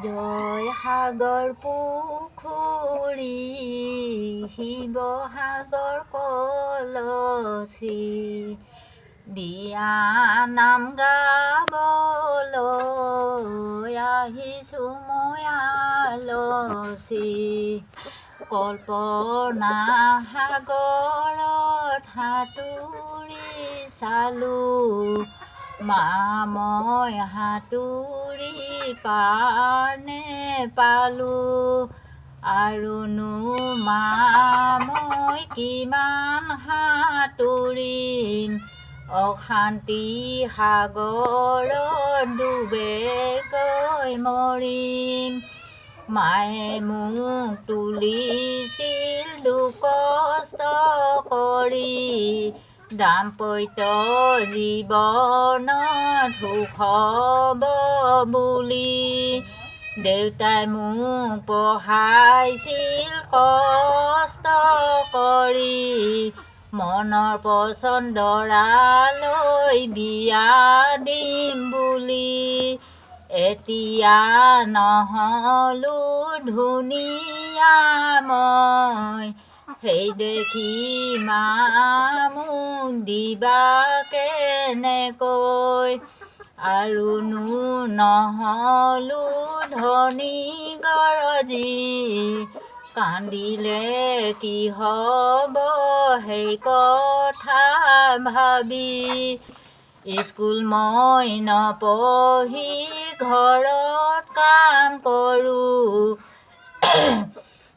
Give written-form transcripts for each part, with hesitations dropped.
জয়সাগৰ পুখুৰী শিৱসাগৰ কলচি বিয়া নাম গাবলৈ আহিছোঁ মই আলচি কল্পনা সাগৰত সাঁতুৰি চালোঁ মা মই সাঁতুৰি পাৰ নেপালোঁ আৰুনো মা মই কিমান সাঁতুৰিম অশান্তি সাগৰত ডুবেগৈ মৰিম মায়ে মোক তুলিছিল দুখ কষ্ট কৰি দাম্পত্য জীৱনত সুখ হ'ব বুলি দেউতাই মোক পঢ়াইছিল কষ্ট কৰি মনৰ পচন্দৰালৈ বিয়া দিম বুলি এতিয়া নহ'লো ধুনীয়া মই সেই দেখি মা মোক দিবা কেনেকৈ আৰুনো নহ'লো ধনী গৰজি কান্দিলে কি হ'ব সেই কথা ভাবি স্কুল মই নপঢ়ি ঘৰত কাম কৰোঁ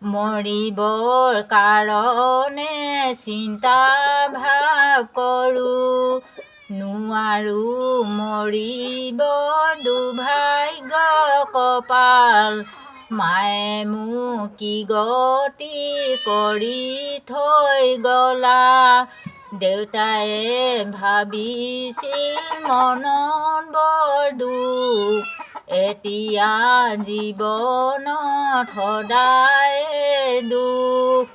মৰিবৰ কাৰণে চিন্তা ভাৱ কৰোঁ নোৱাৰোঁ মৰিব দুৰ্ভাগ্য কপাল মায়ে মোক কি গতি কৰি থৈ গ'লা দেউতায়ে ভাবিছিল মনত বৰ দুখ এতিয়া জীৱনত সদায় দুখ